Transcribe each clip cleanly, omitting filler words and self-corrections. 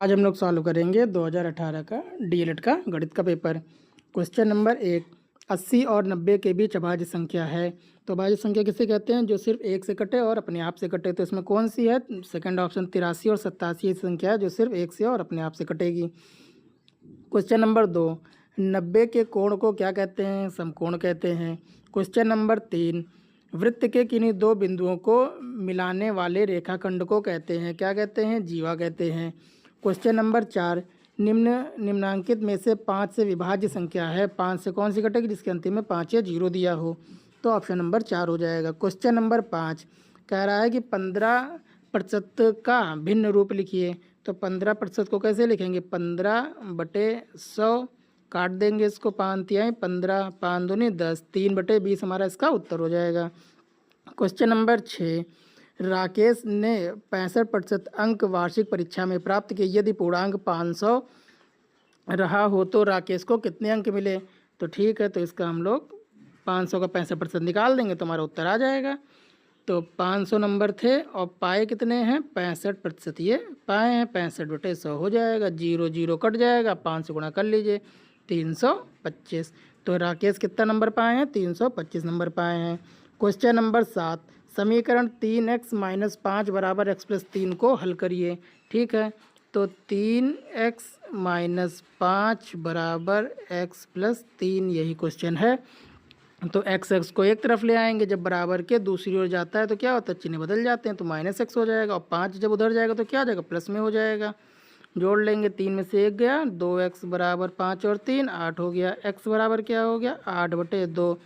आज हम लोग सॉल्व करेंगे 2018 का डीएलएड का गणित का पेपर। क्वेश्चन नंबर 1, 80 और 90 के बीच अभाज्य संख्या है। तो अभाज्य संख्या किसे कहते हैं? जो सिर्फ एक से कटे और अपने आप से कटे। तो इसमें कौन सी है? सेकंड ऑप्शन 83 और 87 संख्या है जो सिर्फ एक से और अपने आप से कटेगी। क्वेश्चन नंबर 2, 90 के कोण को क्या कहते हैं? समकोण कहते हैं। क्वेश्चन नंबर 3, वृत्त के किन्हीं दो बिंदुओं को मिलाने वाले रेखाखंड को कहते हैं, क्या कहते हैं? जीवा कहते हैं। क्वेश्चन नंबर 4, निम्नांकित में से 5 से विभाज्य संख्या है, 5 से कौन सी कटेगी? जिसके अंतिम में 5 या 0 दिया हो। तो ऑप्शन नंबर 4 हो जाएगा। क्वेश्चन नंबर 5 कह रहा है कि 15% का भिन्न रूप लिखिए। तो 15% को कैसे लिखेंगे? 15/100 काट देंगे इसको, 5 तिहाई 15, 5 दूनी 10, 3/20 हमारा इसका उत्तर हो जाएगा। क्वेश्चन नंबर 6, राकेश ने 65% अंक वार्षिक परीक्षा में प्राप्त किए। यदि पूर्णांक 500 रहा हो तो राकेश को कितने अंक मिले? तो ठीक है, तो इसका हम लोग 500 का 65% निकाल देंगे तो हमारा उत्तर आ जाएगा। तो 500 नंबर थे और पाए कितने हैं? 65%। ये पाए हैं 65/100 हो जाएगा। 0 0 कट जाएगा, 5 से गुणा कर लीजिए, 325। तो राकेश कितना नंबर पाए हैं? 325 नंबर पाए हैं। क्वेश्चन नंबर 7, समीकरण 3x - 5 बराबर x + 3 को हल करिए। ठीक है, तो 3x - 5 बराबर x + 3 यही क्वेश्चन है। तो x को एक तरफ ले आएंगे, जब बराबर के दूसरी ओर जाता है तो क्या होता है? चिन्ह बदल जाते हैं, तो -x हो जाएगा। और 5 जब उधर जाएगा तो क्या आ जाएगा? प्लस में हो जाएगा। जोड़ लेंगे, 3 में से 1 गया, 2x बराबर 5 और 3 8 हो गया। x बराबर क्या हो गया? 8/2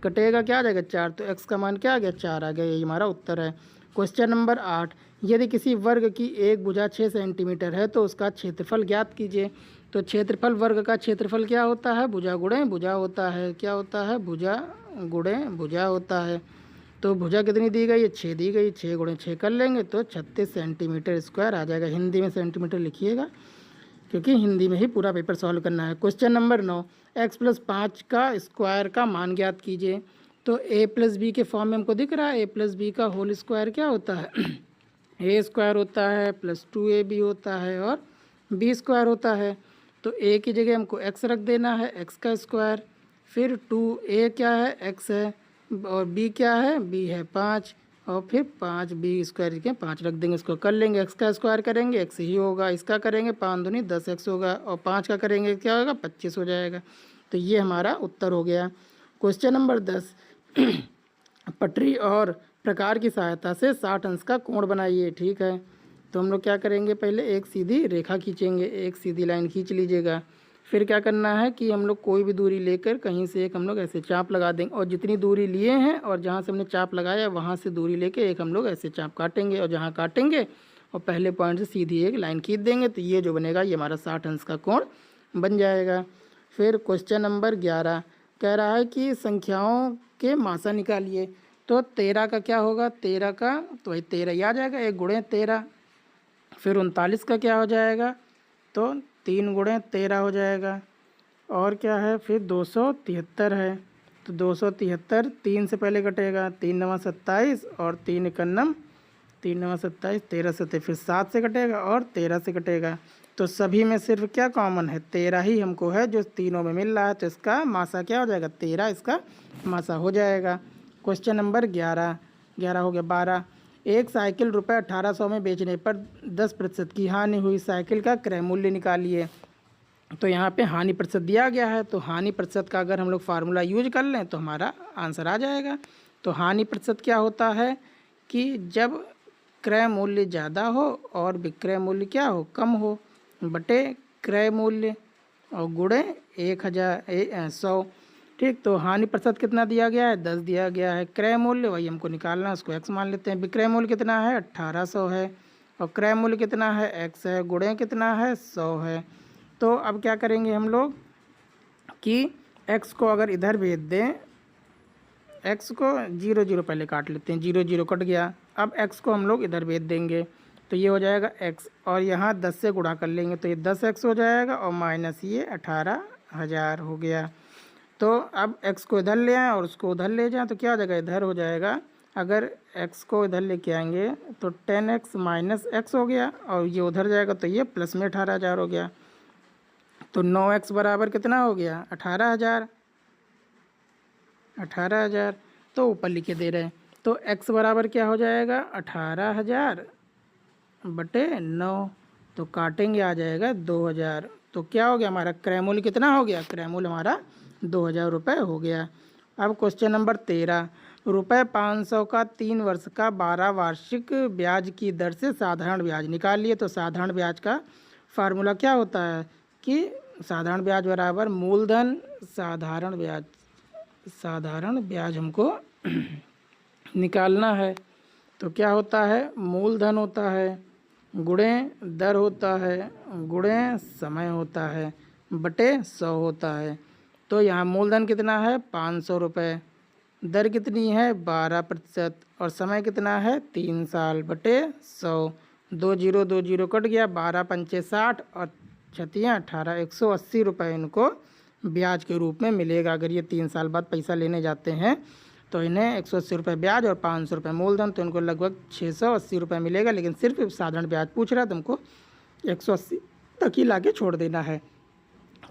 कटेगा, क्या आ जाएगा? 4। तो x का मान क्या आ गया? 4 आ गया। यही हमारा उत्तर है। क्वेश्चन नंबर 8, यदि किसी वर्ग की एक भुजा 6 सेंटीमीटर है तो उसका क्षेत्रफल ज्ञात कीजिए। तो क्षेत्रफल, वर्ग का क्षेत्रफल क्या होता है? भुजा गुणे भुजा होता है। क्या होता है? भुजा गुणे भुजा होता है। तो भुजा कितनी दी गई है? 6 दी गई। 6 गुणे 6 कर लेंगे तो 36 सेंटीमीटर स्क्वायर आ जाएगा। हिंदी में सेंटीमीटर लिखिएगा क्योंकि हिंदी में ही पूरा पेपर सॉल्व करना है। क्वेश्चन नंबर 9, x + 5 का स्क्वायर का मान ज्ञात कीजिए। तो a + b के फॉर्म में हमको दिख रहा है। a + b का होल स्क्वायर क्या होता है? a स्क्वायर होता है प्लस 2ab होता है और b स्क्वायर होता है। तो a की जगह हमको x रख देना है, x का स्क्वायर। फिर 2a क्या है? x है। और b क्या है? b है 5। और फिर 5b स्क्वायर के 5 रख देंगे, इसको कर लेंगे। x का स्क्वायर करेंगे x ही होगा, इसका करेंगे 5 दूनी 10x होगा, और 5 का करेंगे क्या होगा? 25 हो जाएगा। तो ये हमारा उत्तर हो गया। क्वेश्चन नंबर 10, पटरी और प्रकार की सहायता से 60 अंश का कोण बनाइए। ठीक है, तो हम लोग क्या करेंगे? पहले एक सीधी रेखा खींचेंगे, एक सीधी लाइन खींच लीजिएगा। फिर क्या करना है कि हम लोग कोई भी दूरी लेकर कहीं से एक हम लोग ऐसे चाप लगा देंगे, और जितनी दूरी लिए हैं और जहाँ से हमने चाप लगाया वहाँ से दूरी लेके एक हम लोग ऐसे चाप काटेंगे, और जहाँ काटेंगे और पहले पॉइंट से सीधी एक लाइन खींच देंगे, तो ये जो बनेगा ये हमारा 60 अंश का कोण बन जाएगा। फिर क्वेश्चन नंबर 11 कह रहा है कि संख्याओं के मासा निकालिए। तो 13 का क्या होगा? 13 का तो वही 13 ही आ जाएगा, 1 गुणे 13। फिर 39 का क्या हो जाएगा? तो 3 गुणे 13 हो जाएगा। और क्या है? फिर 273 है, तो 273 3 से पहले कटेगा, 3 9 27 और 3 1 9 3 9 27, 13 से फिर 7 से कटेगा और 13 से कटेगा। तो सभी में सिर्फ क्या कॉमन है? 13 ही हमको है जो तीनों में मिल रहा है, तो इसका मासा क्या हो जाएगा? 13 इसका मासा हो जाएगा। क्वेश्चन नंबर 11 हो गया। 12, एक साइकिल रुपये 1800 में बेचने पर 10% की हानि हुई, साइकिल का क्रय मूल्य निकालिए। तो यहाँ पे हानि प्रतिशत दिया गया है, तो हानि प्रतिशत का अगर हम लोग फार्मूला यूज कर लें तो हमारा आंसर आ जाएगा। तो हानि प्रतिशत क्या होता है कि जब क्रय मूल्य ज़्यादा हो और विक्रय मूल्य क्या हो? कम हो, बटे क्रय मूल्य और गुणे 100। ठीक, तो हानि प्रतिशत कितना दिया गया है? 10 दिया गया है। क्रय मूल्य वही हमको निकालना है, उसको x मान लेते हैं। विक्रय मूल्य कितना है? 1800 है। और क्रय मूल्य कितना है? x है। गुणे कितना है? 100 है। तो अब क्या करेंगे हम लोग कि x को अगर इधर भेज दें, x को 0 0 पहले काट लेते हैं, 0 0 कट गया। अब x को हम लोग इधर भेज देंगे तो ये हो जाएगा x, और यहाँ 10 से गुणा कर लेंगे तो ये 10x हो जाएगा, और माइनस ये 18,000 हो गया। तो अब x को इधर ले आएँ और उसको उधर ले जाएँ तो क्या हो जाएगा? इधर हो जाएगा अगर x को इधर लेके आएंगे तो 10x माइनस एक्स हो गया, और ये उधर जाएगा तो ये प्लस में 18,000 हो गया। तो 9x बराबर कितना हो गया? 18,000। 18,000 तो ऊपर लिखे दे रहे हैं, तो x बराबर क्या हो जाएगा? 18,000 बटे 9। तो काटेंगे, आ जाएगा 2,000। तो क्या हो गया हमारा? क्रय मूल्य कितना हो गया? क्रय मूल्य हमारा 2,000 रुपये हो गया। अब क्वेश्चन नंबर 13, रुपये 500 का 3 वर्ष का 12 वार्षिक ब्याज की दर से साधारण ब्याज निकालिए। तो साधारण ब्याज का फार्मूला क्या होता है कि साधारण ब्याज बराबर मूलधन साधारण ब्याज, साधारण ब्याज हमको निकालना है। तो क्या होता है? मूलधन होता है गुणे दर होता है गुणे समय होता है बटे 100 होता है। तो यहाँ मूलधन कितना है? 500 रुपये, दर कितनी है? 12%, और समय कितना है? 3 साल बटे 100। 2 जीरो 2 जीरो कट गया, 12 पंचे 60 और छतियाँ 18, 180 रुपये इनको ब्याज के रूप में मिलेगा। अगर ये 3 साल बाद पैसा लेने जाते हैं तो इन्हें 180 रुपये ब्याज और 500 रुपये मूलधन, तो इनको लगभग 680 रुपये मिलेगा। लेकिन सिर्फ साधारण ब्याज पूछ रहा है, तुमको 180 तक ही ला के छोड़ देना है।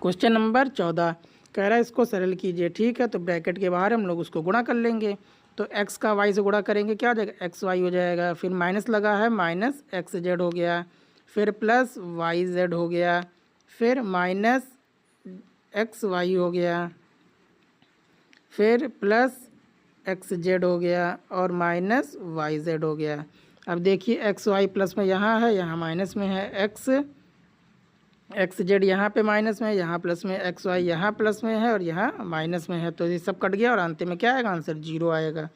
क्वेश्चन नंबर 14 कह रहा है इसको सरल कीजिए। ठीक है, तो ब्रैकेट के बाहर हम लोग उसको गुणा कर लेंगे। तो x का y से गुणा करेंगे, क्या हो जाएगा? एक्स वाई हो जाएगा। फिर माइनस लगा है, माइनस एक्स जेड हो गया। फिर प्लस वाई जेड हो गया। फिर माइनस एक्स वाई हो गया। फिर प्लस एक्स जेड हो गया और माइनस वाई जेड हो गया। अब देखिए एक्स वाई प्लस में यहाँ है, यहाँ माइनस में है। एक्स जेड यहाँ पे माइनस में है, यहाँ प्लस में। एक्स वाई यहाँ प्लस में है और यहाँ माइनस में है। तो ये सब कट गया और अंत में क्या आएगा? आंसर 0 आएगा।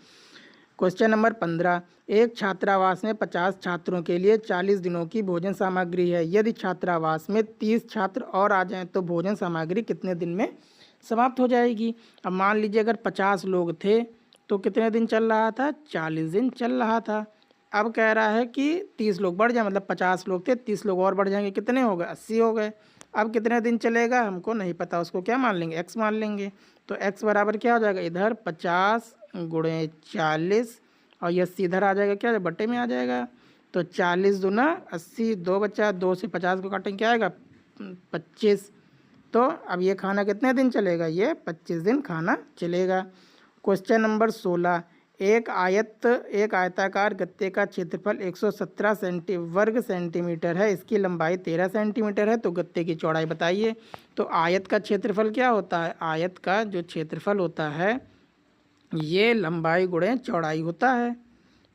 क्वेश्चन नंबर 15, एक छात्रावास में 50 छात्रों के लिए 40 दिनों की भोजन सामग्री है। यदि छात्रावास में 30 छात्र और आ जाएं तो भोजन सामग्री कितने दिन में समाप्त हो जाएगी? अब मान लीजिए अगर 50 लोग थे तो कितने दिन चल रहा था? 40 दिन चल रहा था। अब कह रहा है कि 30 लोग बढ़ जाए, मतलब 50 लोग थे, 30 लोग और बढ़ जाएंगे, कितने हो गए? 80 हो गए। अब कितने दिन चलेगा हमको नहीं पता, उसको क्या मान लेंगे? x मान लेंगे। तो x बराबर क्या हो जाएगा? इधर 50 गुणे 40 और ये 80 इधर आ जाएगा, क्या बट्टे में आ जाएगा। तो 40 दूना 80, 2 बचा, 2 से 50 को काटेंगे, क्या आएगा? 25। तो अब ये खाना कितने दिन चलेगा? ये 25 दिन खाना चलेगा। क्वेश्चन नंबर 16, एक आयताकार गत्ते का क्षेत्रफल 117 वर्ग सेंटीमीटर है। इसकी लंबाई 13 सेंटीमीटर है। तो गत्ते की चौड़ाई बताइए। तो आयत का क्षेत्रफल क्या होता है? आयत का जो क्षेत्रफल होता है ये लंबाई गुणे चौड़ाई होता है।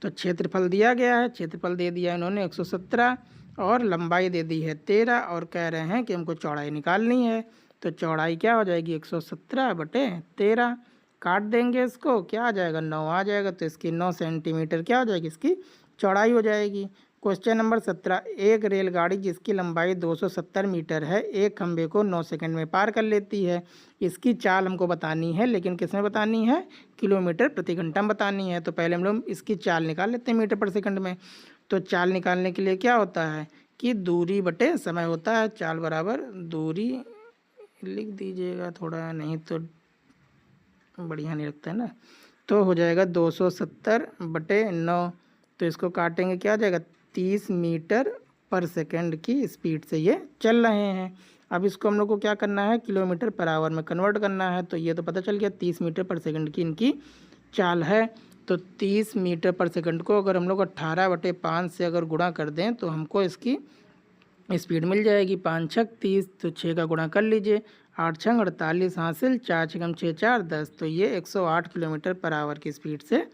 तो क्षेत्रफल दिया गया है, क्षेत्रफल दे दिया इन्होंने 117 और लंबाई दे दी है 13 और कह रहे हैं कि हमको चौड़ाई निकालनी है। तो चौड़ाई क्या हो जाएगी? 117 बटे 13। काट देंगे इसको, क्या आ जाएगा? 9 आ जाएगा। तो इसकी 9 सेंटीमीटर क्या हो जाएगी? इसकी चौड़ाई हो जाएगी। क्वेश्चन नंबर 17, एक रेलगाड़ी जिसकी लंबाई 270 मीटर है एक खंभे को 9 सेकंड में पार कर लेती है। इसकी चाल हमको बतानी है, लेकिन किस में बतानी है? किलोमीटर प्रति घंटा में बतानी है। तो पहले हम लोग इसकी चाल निकाल लेते हैं मीटर पर सेकंड में। तो चाल निकालने के लिए क्या होता है कि दूरी बटे समय होता है। चाल बराबर दूरी लिख दीजिएगा, थोड़ा नहीं तो बढ़िया नहीं लगता है ना। तो हो जाएगा 270 बटे 9। तो इसको काटेंगे, क्या आ जाएगा? 30 मीटर पर सेकंड की स्पीड से ये चल रहे हैं। अब इसको हम लोग को क्या करना है? किलोमीटर पर आवर में कन्वर्ट करना है। तो ये तो पता चल गया 30 मीटर पर सेकंड की इनकी चाल है। तो 30 मीटर पर सेकंड को अगर हम लोग 18 बटे 5 से अगर गुणा कर दें तो हमको इसकी स्पीड मिल जाएगी। 5 छक 30, तो 6 का गुणा कर लीजिए। 8 छंग 48 हासिल, 4 छकम 6 4 10। तो ये 108 किलोमीटर पर आवर की स्पीड से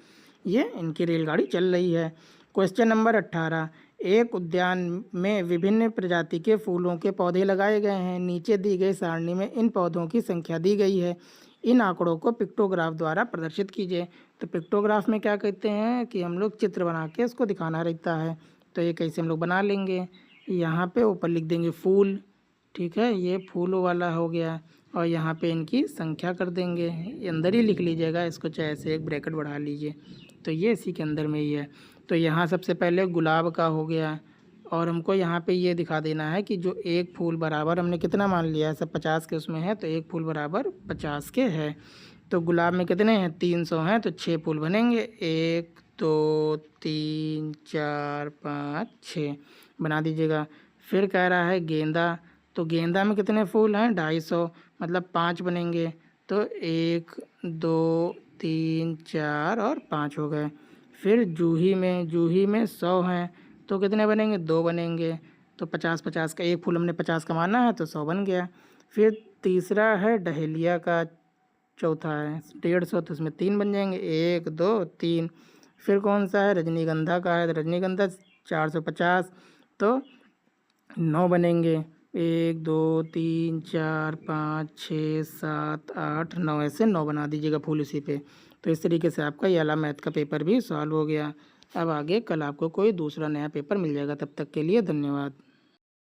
ये इनकी रेलगाड़ी चल रही है। क्वेश्चन नंबर 18, एक उद्यान में विभिन्न प्रजाति के फूलों के पौधे लगाए गए हैं। नीचे दी गई सारणी में इन पौधों की संख्या दी गई है। इन आंकड़ों को पिक्टोग्राफ द्वारा प्रदर्शित कीजिए। तो पिक्टोग्राफ में क्या कहते हैं कि हम लोग चित्र बना के इसको दिखाना रहता है। तो ये कैसे हम लोग बना लेंगे? यहाँ पे ऊपर लिख देंगे फूल, ठीक है, ये फूलों वाला हो गया। और यहाँ पे इनकी संख्या कर देंगे, अंदर ही लिख लीजिएगा इसको, चाहे से एक ब्रैकेट बढ़ा लीजिए। तो ये इसी के अंदर में ही है। तो यहाँ सबसे पहले गुलाब का हो गया और हमको यहाँ पे ये दिखा देना है कि जो एक फूल बराबर हमने कितना मान लिया है, सब 50 के उसमें है, तो एक फूल बराबर 50 के है। तो गुलाब में कितने हैं? 300 हैं, तो 6 फूल बनेंगे। 1 2 3 4 5 6 बना दीजिएगा। फिर कह रहा है गेंदा, तो गेंदा में कितने फूल हैं? 250, मतलब 5 बनेंगे। तो 1 2 3 4 और 5 हो गए। फिर जूही में 100 हैं, तो कितने बनेंगे? 2 बनेंगे। तो 50 50 का, एक फूल हमने 50 का माना है तो 100 बन गया। फिर तीसरा है डहेलिया का, चौथा है 150, तो इसमें 3 बन जाएंगे, 1 2 3। फिर कौन सा है? रजनीगंधा का है, तो रजनीगंधा 450, तो 9 बनेंगे, 1 2 3 4 5 6 7 8 9, ऐसे 9 बना दीजिएगा फूल इसी पे। तो इस तरीके से आपका ये वाला मैथ का पेपर भी सॉल्व हो गया। अब आगे कल आपको कोई दूसरा नया पेपर मिल जाएगा। तब तक के लिए धन्यवाद।